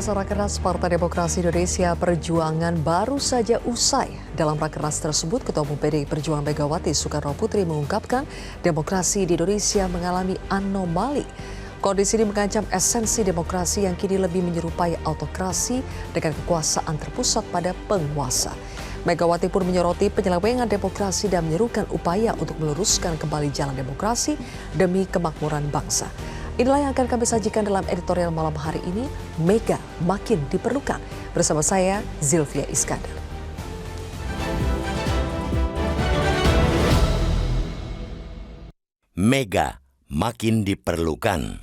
Pemirsa, Rakernas Partai Demokrasi Indonesia Perjuangan baru saja usai. Dalam Rakernas tersebut, Ketua Umum PDI Perjuangan Megawati Soekarno Putri mengungkapkan demokrasi di Indonesia mengalami anomali. Kondisi ini mengancam esensi demokrasi yang kini lebih menyerupai autokrasi dengan kekuasaan terpusat pada penguasa. Megawati pun menyoroti penyelewengan demokrasi dan menyerukan upaya untuk meluruskan kembali jalan demokrasi demi kemakmuran bangsa. Inilah yang akan kami sajikan dalam editorial malam hari ini, Mega Makin Diperlukan. Bersama saya, Zilvia Iskandar. Mega Makin Diperlukan.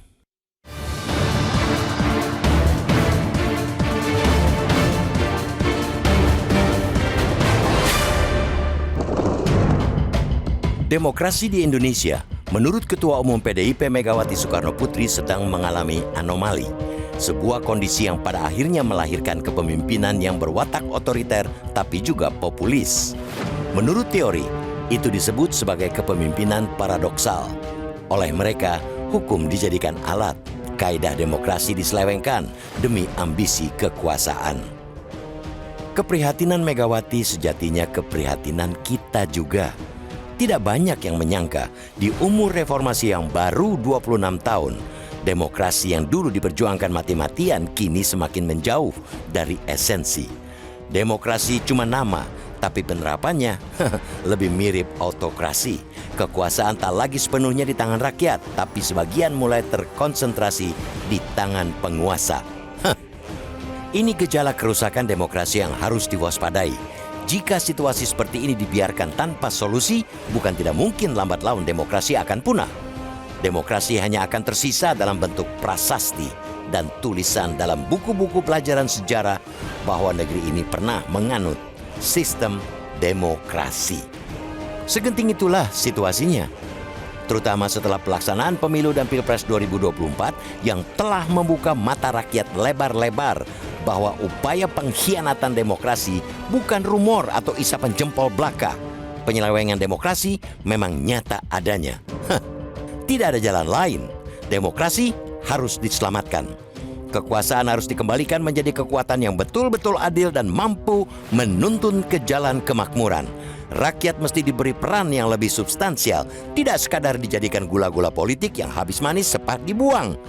Demokrasi di Indonesia, menurut Ketua Umum PDIP Megawati Soekarno Putri, sedang mengalami anomali. Sebuah kondisi yang pada akhirnya melahirkan kepemimpinan yang berwatak otoriter tapi juga populis. Menurut teori, itu disebut sebagai kepemimpinan paradoksal. Oleh mereka, hukum dijadikan alat, kaidah demokrasi diselewengkan demi ambisi kekuasaan. Keprihatinan Megawati sejatinya keprihatinan kita juga. Tidak banyak yang menyangka di umur reformasi yang baru 26 tahun, demokrasi yang dulu diperjuangkan mati-matian kini semakin menjauh dari esensi. Demokrasi cuma nama, tapi penerapannya lebih mirip autokrasi. Kekuasaan tak lagi sepenuhnya di tangan rakyat, tapi sebagian mulai terkonsentrasi di tangan penguasa. Ini gejala kerusakan demokrasi yang harus diwaspadai. Jika situasi seperti ini dibiarkan tanpa solusi, bukan tidak mungkin lambat laun demokrasi akan punah. Demokrasi hanya akan tersisa dalam bentuk prasasti dan tulisan dalam buku-buku pelajaran sejarah bahwa negeri ini pernah menganut sistem demokrasi. Segenting itulah situasinya, terutama setelah pelaksanaan pemilu dan Pilpres 2024 yang telah membuka mata rakyat lebar-lebar bahwa upaya pengkhianatan demokrasi bukan rumor atau isapan jempol belaka. Penyelewengan demokrasi memang nyata adanya. Tidak ada jalan lain. Demokrasi harus diselamatkan. Kekuasaan harus dikembalikan menjadi kekuatan yang betul-betul adil dan mampu menuntun ke jalan kemakmuran. Rakyat mesti diberi peran yang lebih substansial, tidak sekadar dijadikan gula-gula politik yang habis manis cepat dibuang.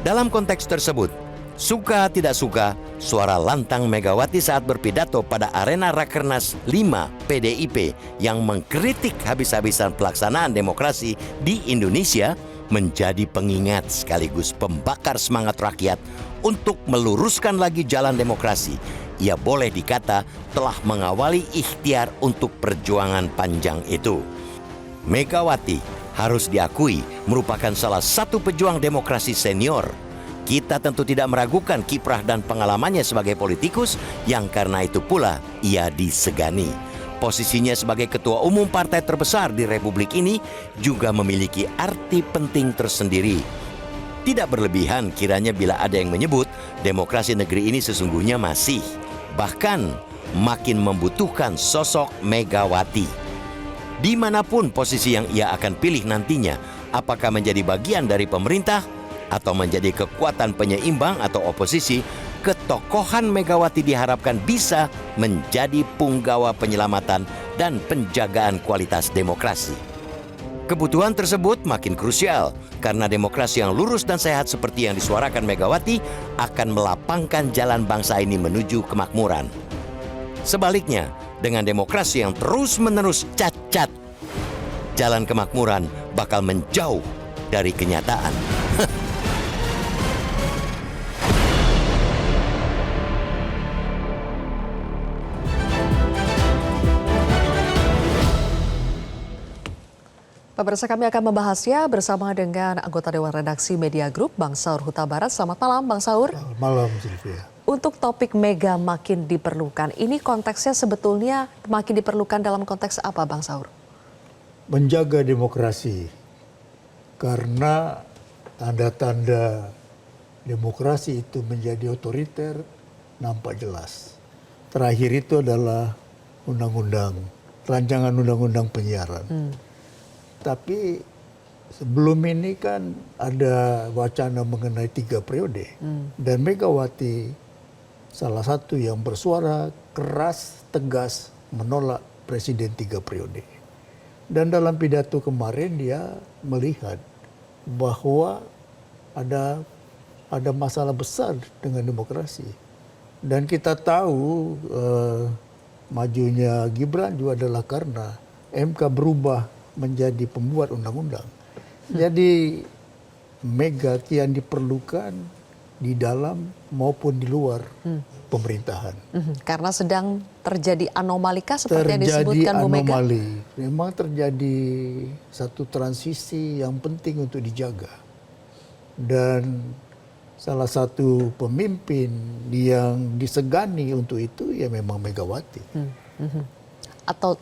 Dalam konteks tersebut, suka tidak suka, suara lantang Megawati saat berpidato pada arena Rakernas 5 PDIP yang mengkritik habis-habisan pelaksanaan demokrasi di Indonesia menjadi pengingat sekaligus pembakar semangat rakyat untuk meluruskan lagi jalan demokrasi. Ia boleh dikata telah mengawali ikhtiar untuk perjuangan panjang itu. Megawati harus diakui merupakan salah satu pejuang demokrasi senior. Kita tentu tidak meragukan kiprah dan pengalamannya sebagai politikus yang karena itu pula ia disegani. Posisinya sebagai ketua umum partai terbesar di Republik ini juga memiliki arti penting tersendiri. Tidak berlebihan kiranya bila ada yang menyebut demokrasi negeri ini sesungguhnya masih, bahkan makin membutuhkan sosok Megawati. Dimanapun posisi yang ia akan pilih nantinya, apakah menjadi bagian dari pemerintah atau menjadi kekuatan penyeimbang atau oposisi, ketokohan Megawati diharapkan bisa menjadi punggawa penyelamatan dan penjagaan kualitas demokrasi. Kebutuhan tersebut makin krusial karena demokrasi yang lurus dan sehat seperti yang disuarakan Megawati akan melapangkan jalan bangsa ini menuju kemakmuran. Sebaliknya, dengan demokrasi yang terus-menerus cacat, jalan kemakmuran bakal menjauh dari kenyataan. Pemirsa, kami akan membahasnya bersama dengan anggota Dewan Redaksi Media Group, Bang Saur Huta Barat. Selamat malam, Bang Saur. Selamat malam, Sylvia. Untuk topik Mega Makin Diperlukan, ini konteksnya sebetulnya makin diperlukan dalam konteks apa, Bang Saur? Menjaga demokrasi, karena tanda-tanda demokrasi itu menjadi otoriter nampak jelas. Terakhir itu adalah rancangan undang-undang penyiaran. Tapi sebelum ini kan ada wacana mengenai 3 periode. Dan Megawati salah satu yang bersuara keras, tegas menolak presiden 3 periode. Dan dalam pidato kemarin dia melihat bahwa ada masalah besar dengan demokrasi. Dan kita tahu majunya Gibran juga adalah karena MK berubah menjadi pembuat undang-undang. Jadi Mega kian diperlukan di dalam maupun di luar pemerintahan. Karena sedang terjadi anomalikah seperti yang disebutkan Bu Mega? Anomali. Memang terjadi satu transisi yang penting untuk dijaga. Dan salah satu pemimpin yang disegani untuk itu ya memang Megawati. Atau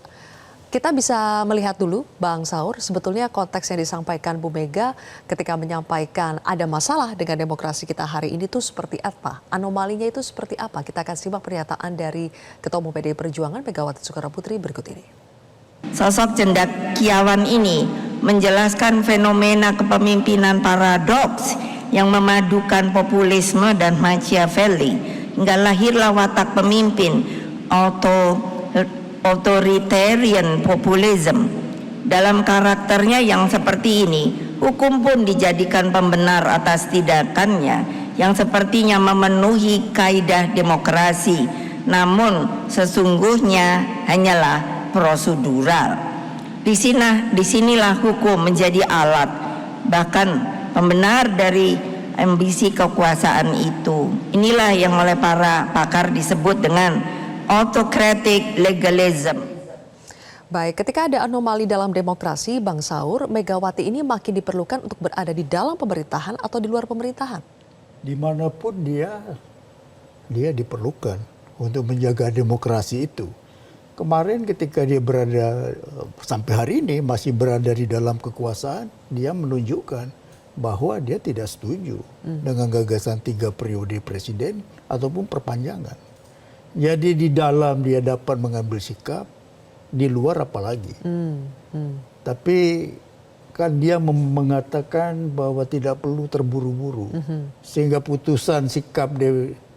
kita bisa melihat dulu Bang Saur, sebetulnya konteks yang disampaikan Bu Mega ketika menyampaikan ada masalah dengan demokrasi kita hari ini tuh seperti apa? Anomalinya itu seperti apa? Kita akan simak pernyataan dari Ketua Umum PDI Perjuangan Megawati Soekarnoputri berikut ini. Sosok cendekiawan ini menjelaskan fenomena kepemimpinan paradoks yang memadukan populisme dan Machiavelli hingga lahirlah watak pemimpin authoritarian populism. Dalam karakternya yang seperti ini, hukum pun dijadikan pembenar atas tindakannya yang sepertinya memenuhi kaidah demokrasi, namun sesungguhnya hanyalah prosedural. Disinilah hukum menjadi alat, bahkan pembenar dari ambisi kekuasaan itu. Inilah yang oleh para pakar disebut dengan autocratic legalism. Baik, ketika ada anomali dalam demokrasi, Bang Saur, Megawati ini makin diperlukan untuk berada di dalam pemerintahan atau di luar pemerintahan? Dimanapun dia diperlukan untuk menjaga demokrasi itu. Kemarin ketika dia berada, sampai hari ini masih berada di dalam kekuasaan, dia menunjukkan bahwa dia tidak setuju dengan gagasan 3 periode presiden ataupun perpanjangan. Jadi di dalam dia dapat mengambil sikap, di luar apalagi. Tapi kan dia mengatakan bahwa tidak perlu terburu-buru. Sehingga putusan sikap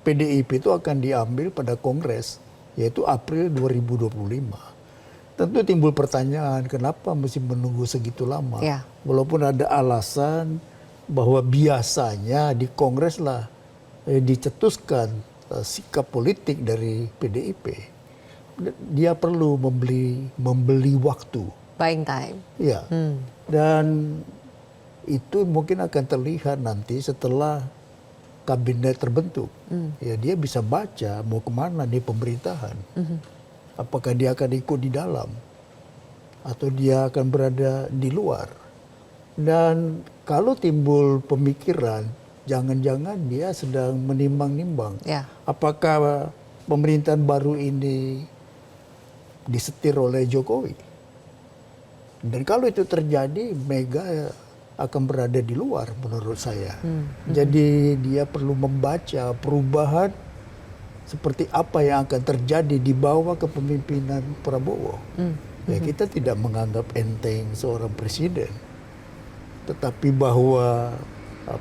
PDIP itu akan diambil pada Kongres, yaitu April 2025. Tentu timbul pertanyaan, kenapa mesti menunggu segitu lama? Ya. Walaupun ada alasan bahwa biasanya di Kongres lah dicetuskan sikap politik dari PDIP. Dia perlu membeli waktu. Buying time. Ya. Dan itu mungkin akan terlihat nanti setelah kabinet terbentuk. Ya, dia bisa baca mau kemana di pemerintahan. Apakah dia akan ikut di dalam atau dia akan berada di luar. Dan kalau timbul pemikiran, jangan-jangan dia sedang menimbang-nimbang. Ya. Apakah pemerintahan baru ini disetir oleh Jokowi? Dan kalau itu terjadi, Mega akan berada di luar menurut saya. Jadi dia perlu membaca perubahan seperti apa yang akan terjadi di bawah kepemimpinan Prabowo. Ya, kita tidak menganggap enteng seorang presiden. Tetapi bahwa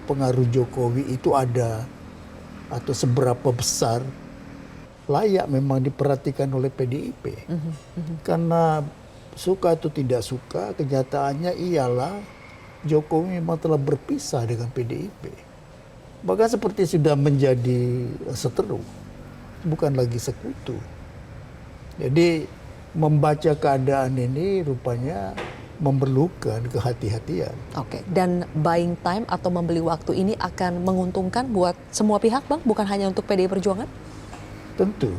pengaruh Jokowi itu ada atau seberapa besar layak memang diperhatikan oleh PDIP. Karena suka atau tidak suka, kenyataannya ialah Jokowi memang telah berpisah dengan PDIP. Bahkan seperti sudah menjadi seteru, bukan lagi sekutu. Jadi membaca keadaan ini rupanya memerlukan kehati-hatian. Oke, dan buying time atau membeli waktu ini akan menguntungkan buat semua pihak, Bang? Bukan hanya untuk PDI Perjuangan? Tentu.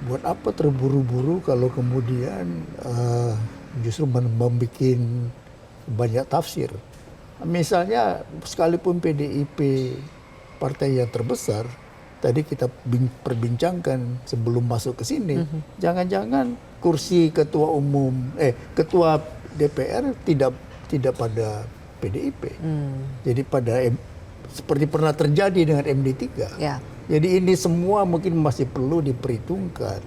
Buat apa terburu-buru kalau kemudian justru membuat banyak tafsir. Misalnya sekalipun PDIP partai yang terbesar, tadi kita perbincangkan sebelum masuk ke sini, jangan-jangan kursi ketua DPR tidak pada PDIP. Jadi seperti pernah terjadi dengan MD3. Ya. Jadi ini semua mungkin masih perlu diperhitungkan.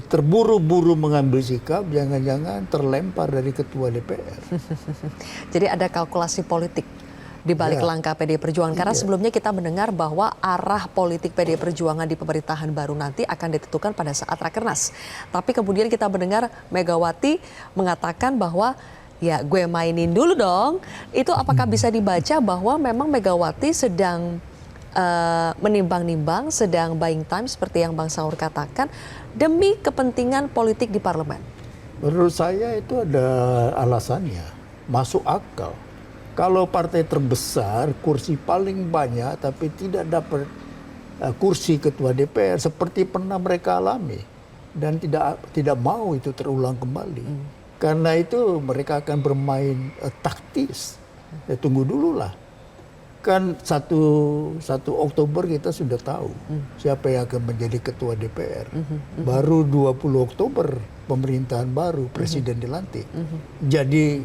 terburu-buru mengambil sikap, jangan-jangan terlempar dari ketua DPR. Jadi ada kalkulasi politik di balik Ya. langkah PDI Perjuangan. Karena Iya. sebelumnya kita mendengar bahwa arah politik PDI Perjuangan di pemerintahan baru nanti akan ditentukan pada saat Rakernas. Tapi kemudian kita mendengar Megawati mengatakan bahwa ya gue mainin dulu dong. Itu apakah bisa dibaca bahwa memang Megawati sedang menimbang-nimbang, sedang buying time seperti yang Bang Saur katakan demi kepentingan politik di parlemen? Menurut saya itu ada alasannya, masuk akal. Kalau partai terbesar, kursi paling banyak tapi tidak dapat kursi ketua DPR seperti pernah mereka alami dan tidak mau itu terulang kembali. Karena itu mereka akan bermain taktis. Ya, tunggu dulu lah. Kan 1 Oktober kita sudah tahu siapa yang akan menjadi ketua DPR. Baru 20 Oktober pemerintahan baru, presiden dilantik. Jadi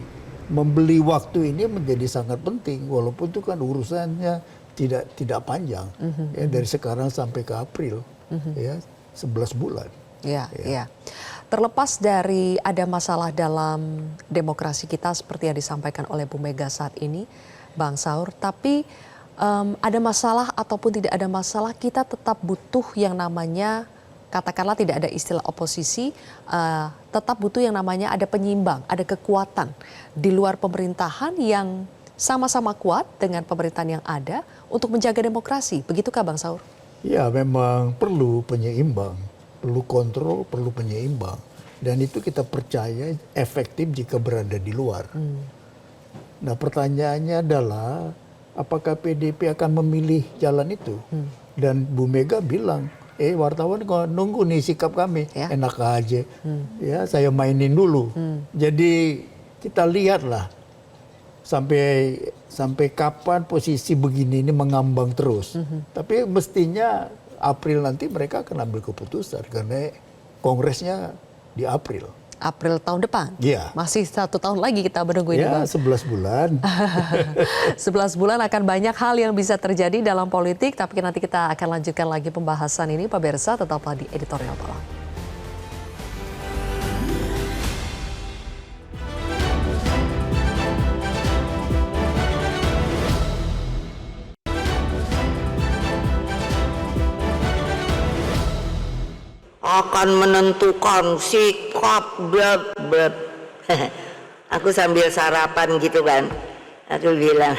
membeli waktu ini menjadi sangat penting, walaupun itu kan urusannya tidak panjang, ya, dari sekarang sampai ke April, ya 11 bulan. Ya. Terlepas dari ada masalah dalam demokrasi kita seperti yang disampaikan oleh Bu Mega saat ini, Bang Saur, tapi ada masalah ataupun tidak ada masalah, kita tetap butuh yang namanya, katakanlah tidak ada istilah oposisi, tetap butuh yang namanya ada penyimbang, ada kekuatan di luar pemerintahan yang sama-sama kuat dengan pemerintahan yang ada untuk menjaga demokrasi. Begitukah Bang Saur? Ya, memang perlu penyeimbang, perlu kontrol, perlu penyeimbang. Dan itu kita percaya efektif jika berada di luar. Nah, pertanyaannya adalah apakah PDIP akan memilih jalan itu? Dan Bu Mega bilang, wartawan kok nunggu nih sikap kami, Ya. enak aja, ya saya mainin dulu. Jadi kita lihatlah sampai kapan posisi begini ini mengambang terus. Tapi mestinya April nanti mereka akan ambil keputusan karena kongresnya di April. April tahun depan? Iya. Masih 1 tahun lagi kita menunggu ini, Ya, Bang. 11 bulan. 11 bulan akan banyak hal yang bisa terjadi dalam politik, tapi nanti kita akan lanjutkan lagi pembahasan ini. Pemirsa, tetaplah di Editorial Malam. Akan menentukan sikap blab blab. Aku sambil sarapan gitu kan, aku bilang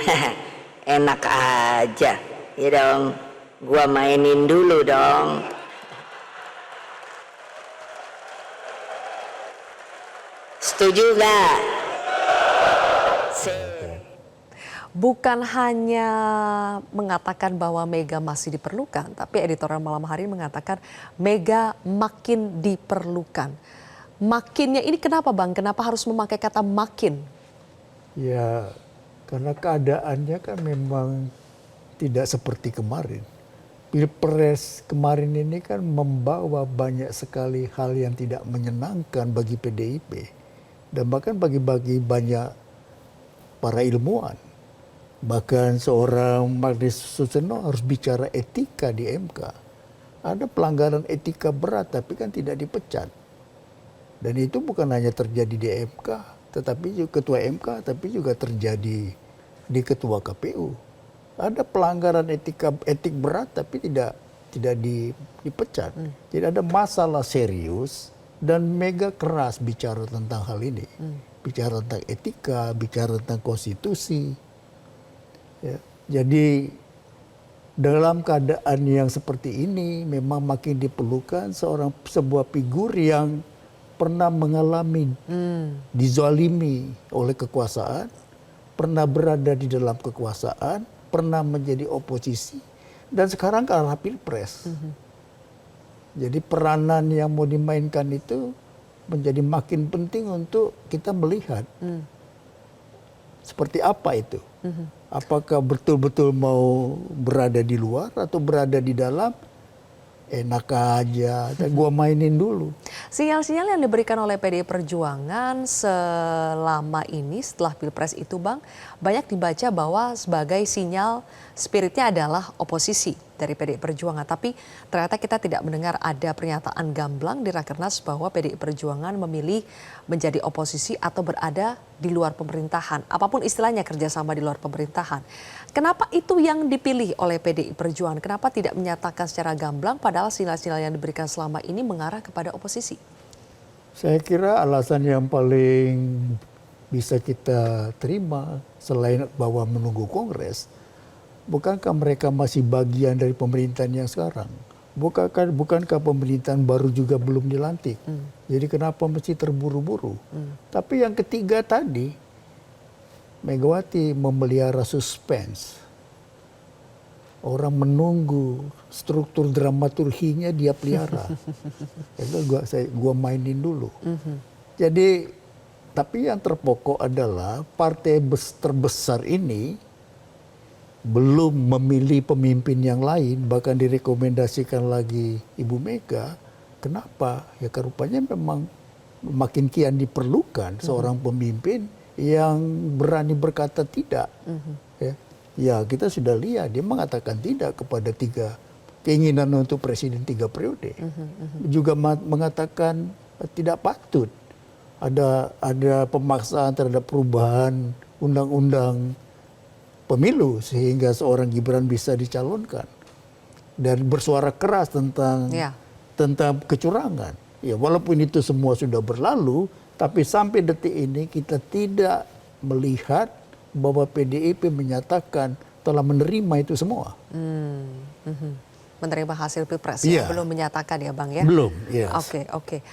enak aja ya dong, gua mainin dulu dong. Setuju gak? Bukan hanya mengatakan bahwa Mega masih diperlukan, tapi editorial malam hari ini mengatakan Mega makin diperlukan. Makinnya ini kenapa, Bang? Kenapa harus memakai kata makin? Ya, karena keadaannya kan memang tidak seperti kemarin. Pilpres kemarin ini kan membawa banyak sekali hal yang tidak menyenangkan bagi PDIP. Dan bahkan bagi banyak para ilmuwan. Bahkan seorang Magnis Suseno harus bicara etika di MK. Ada pelanggaran etika berat tapi kan tidak dipecat. Dan itu bukan hanya terjadi di MK, tetapi juga ketua MK, tapi juga terjadi di ketua KPU. Ada pelanggaran etik berat tapi tidak dipecat. Jadi ada masalah serius dan Mega keras bicara tentang hal ini. Bicara tentang etika, bicara tentang konstitusi. Ya, jadi dalam keadaan yang seperti ini memang makin diperlukan sebuah figur yang pernah mengalami dizalimi oleh kekuasaan, pernah berada di dalam kekuasaan, pernah menjadi oposisi, dan sekarang ke arah pilpres. Jadi peranan yang mau dimainkan itu menjadi makin penting untuk kita melihat seperti apa itu. Apakah betul-betul mau berada di luar atau berada di dalam? Enak aja, gua mainin dulu. Sinyal-sinyal yang diberikan oleh PDI Perjuangan selama ini setelah Pilpres itu, Bang, banyak dibaca bahwa sebagai sinyal spiritnya adalah oposisi dari PDI Perjuangan. Tapi ternyata kita tidak mendengar ada pernyataan gamblang di Rakernas bahwa PDI Perjuangan memilih menjadi oposisi atau berada di luar pemerintahan. Apapun istilahnya, kerjasama di luar pemerintahan. Kenapa itu yang dipilih oleh PDI Perjuangan? Kenapa tidak menyatakan secara gamblang padahal sinyal-sinyal yang diberikan selama ini mengarah kepada oposisi? Saya kira alasan yang paling bisa kita terima selain bahwa menunggu Kongres, bukankah mereka masih bagian dari pemerintahan yang sekarang? Bukankah pemerintahan baru juga belum dilantik? Jadi kenapa mesti terburu-buru? Tapi yang ketiga tadi, Megawati memelihara suspense. Orang menunggu, struktur dramaturginya dia pelihara. Itu gua mainin dulu. Jadi, tapi yang terpokok adalah partai terbesar ini belum memilih pemimpin yang lain, bahkan direkomendasikan lagi Ibu Mega. Kenapa? Ya rupanya memang makin kian diperlukan seorang pemimpin yang berani berkata tidak. Ya kita sudah lihat dia mengatakan tidak kepada keinginan untuk presiden 3 periode. Juga mengatakan tidak patut ada pemaksaan terhadap perubahan undang-undang pemilu sehingga seorang Gibran bisa dicalonkan, dan bersuara keras tentang kecurangan. Ya walaupun itu semua sudah berlalu, tapi sampai detik ini kita tidak melihat bahwa PDIP menyatakan telah menerima itu semua. Menerima hasil Pilpres, ya? Belum menyatakan ya Bang ya? Belum, yes. Oke.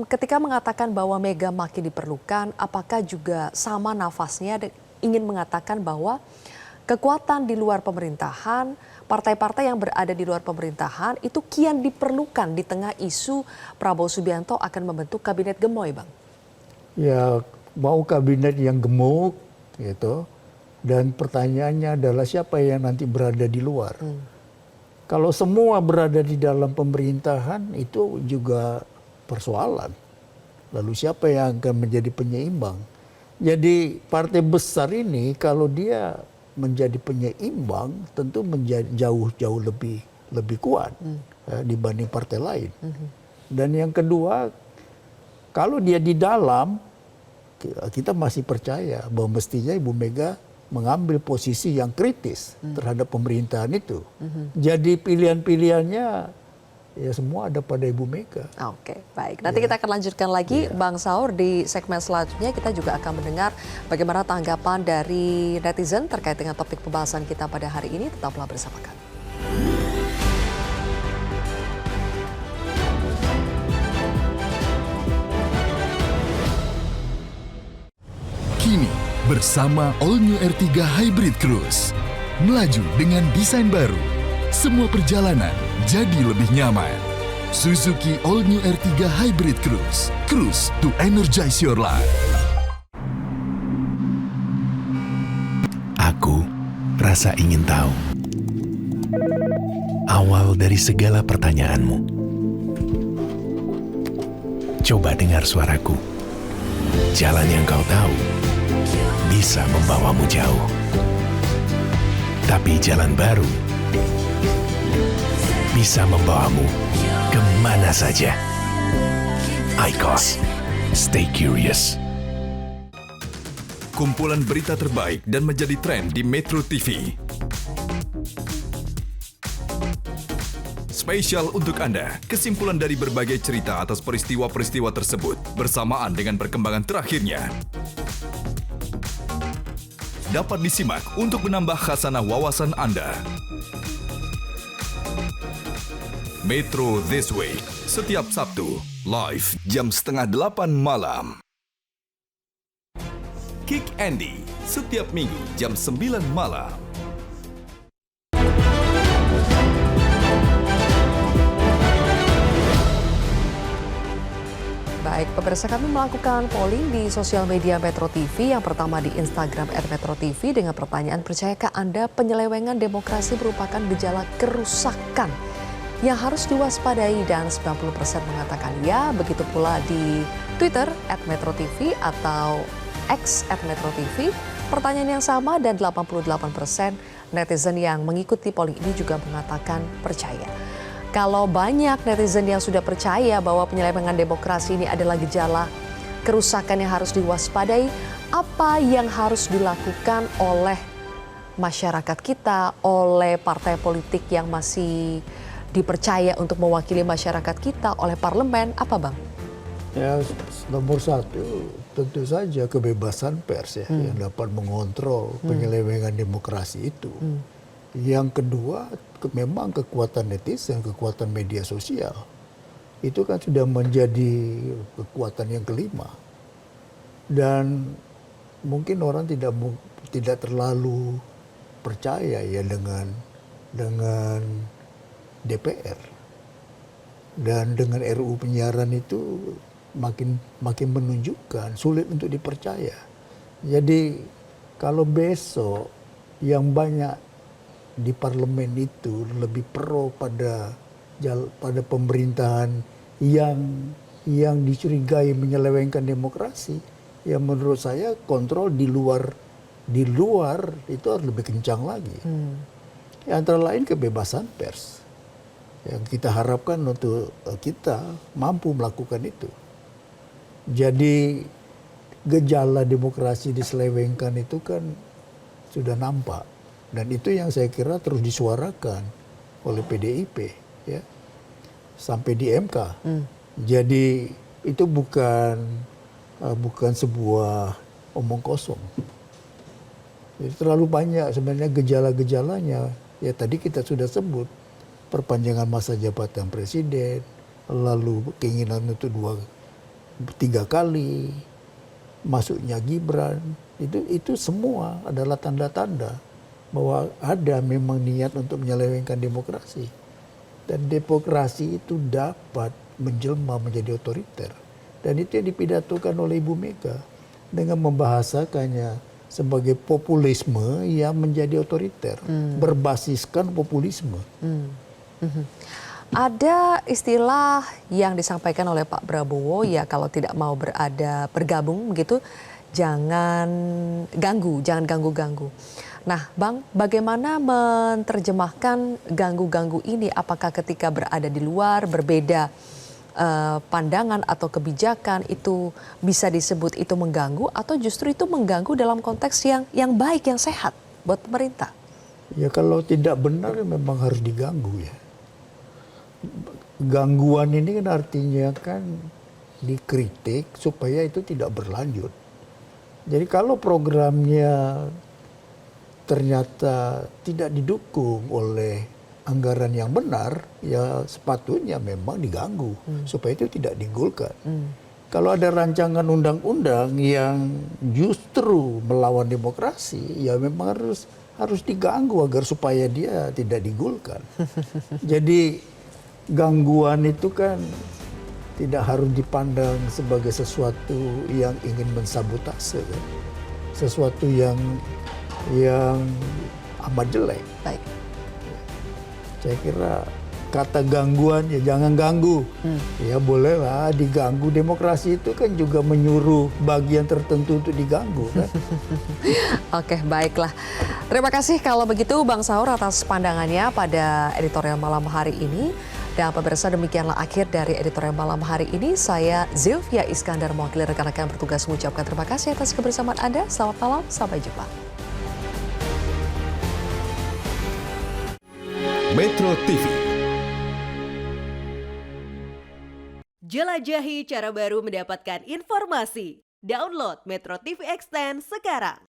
Ketika mengatakan bahwa Mega makin diperlukan, apakah juga sama nafasnya ingin mengatakan bahwa kekuatan di luar pemerintahan, partai-partai yang berada di luar pemerintahan itu kian diperlukan di tengah isu Prabowo Subianto akan membentuk kabinet gemoy, Bang? Ya, mau kabinet yang gemuk gitu. Dan pertanyaannya adalah siapa yang nanti berada di luar. Kalau semua berada di dalam pemerintahan itu juga persoalan. Lalu siapa yang akan menjadi penyeimbang? Jadi partai besar ini kalau dia menjadi penyeimbang tentu menjadi jauh lebih kuat dibanding partai lain. Dan yang kedua, kalau dia di dalam, kita masih percaya bahwa mestinya Ibu Mega mengambil posisi yang kritis terhadap pemerintahan itu. Jadi pilihan-pilihannya ya semua ada pada Ibu Mega. Oke, baik. Nanti kita akan lanjutkan lagi, Bang Saur, di segmen selanjutnya. Kita juga akan mendengar bagaimana tanggapan dari netizen terkait dengan topik pembahasan kita pada hari ini. Tetaplah bersama kami. Kini, bersama All New R3 Hybrid Cruise. Melaju dengan desain baru. Semua perjalanan jadi lebih nyaman. Suzuki All New R3 Hybrid Cruise. Cruise to energize your life. Aku rasa ingin tahu awal dari segala pertanyaanmu. Coba dengar suaraku. Jalan yang kau tahu bisa membawamu jauh. Tapi jalan baru bisa membawamu kemana saja. IQOS. Stay curious. Kumpulan berita terbaik dan menjadi tren di Metro TV. Spesial untuk Anda, kesimpulan dari berbagai cerita atas peristiwa-peristiwa tersebut bersamaan dengan perkembangan terakhirnya. Dapat disimak untuk menambah khasanah wawasan Anda. Metro This Week, setiap Sabtu, live jam 7:30 malam. Kick Andy, setiap Minggu jam 9 malam. Baik, pemirsa, kami melakukan polling di sosial media Metro TV. Yang pertama di Instagram @MetroTV dengan pertanyaan, percayakah Anda penyelewengan demokrasi merupakan gejala kerusakan yang harus diwaspadai, dan 90% mengatakan ya. Begitu pula di Twitter @MetroTV atau X @MetroTV pertanyaan yang sama dan 88% netizen yang mengikuti polling ini juga mengatakan percaya. Kalau banyak netizen yang sudah percaya bahwa penyelewengan demokrasi ini adalah gejala kerusakan yang harus diwaspadai, apa yang harus dilakukan oleh masyarakat kita, oleh partai politik yang masih dipercaya untuk mewakili masyarakat kita, oleh parlemen, apa Bang? Ya, nomor satu tentu saja kebebasan pers ya yang dapat mengontrol penyelewengan demokrasi itu. Yang kedua memang kekuatan netizen, kekuatan media sosial itu kan sudah menjadi kekuatan yang kelima. Dan mungkin orang tidak terlalu percaya ya dengan DPR dan dengan RUU penyiaran itu makin menunjukkan sulit untuk dipercaya. Jadi kalau besok yang banyak di parlemen itu lebih pro pada pemerintahan yang dicurigai menyelewengkan demokrasi, ya menurut saya kontrol di luar itu harus lebih kencang lagi. Ya, antara lain kebebasan pers yang kita harapkan untuk kita mampu melakukan itu. Jadi gejala demokrasi diselewengkan itu kan sudah nampak, dan itu yang saya kira terus disuarakan oleh PDIP ya sampai di MK. Jadi itu bukan sebuah omong kosong. Jadi terlalu banyak sebenarnya gejala-gejalanya. Ya tadi kita sudah sebut, perpanjangan masa jabatan presiden, lalu keinginan untuk 3 kali, masuknya Gibran, itu semua adalah tanda-tanda bahwa ada memang niat untuk menyelewengkan demokrasi. Dan demokrasi itu dapat menjelma menjadi otoriter. Dan itu yang dipidatokan oleh Ibu Mega dengan membahasakannya sebagai populisme yang menjadi otoriter, berbasiskan populisme. Ada istilah yang disampaikan oleh Pak Prabowo, ya kalau tidak mau bergabung begitu, jangan ganggu-ganggu. Nah Bang, bagaimana menerjemahkan ganggu-ganggu ini? Apakah ketika berada di luar berbeda pandangan atau kebijakan itu bisa disebut itu mengganggu, atau justru itu mengganggu dalam konteks yang baik, yang sehat buat pemerintah? Ya kalau tidak benar memang harus diganggu ya. Gangguan ini kan artinya kan dikritik supaya itu tidak berlanjut. Jadi kalau programnya ternyata tidak didukung oleh anggaran yang benar, ya sepatutnya memang diganggu supaya itu tidak digolkan. Kalau ada rancangan undang-undang yang justru melawan demokrasi, ya memang harus diganggu agar supaya dia tidak digolkan. Jadi gangguan itu kan tidak harus dipandang sebagai sesuatu yang ingin mensabotase, kan? Sesuatu yang amat jelek. Baik. Saya kira kata gangguan ya jangan ganggu. Ya bolehlah diganggu. Demokrasi itu kan juga menyuruh bagian tertentu untuk diganggu kan. Oke, baiklah. Terima kasih kalau begitu Bang Saur atas pandangannya pada editorial malam hari ini. Dan pemirsa, demikianlah akhir dari editorial malam hari ini. Saya Zilvia Iskandar mewakili rekan-rekan bertugas mengucapkan terima kasih atas kebersamaan Anda. Selamat malam, sampai jumpa. Metro TV. Jelajahi cara baru mendapatkan informasi. Download Metro TV Extend sekarang.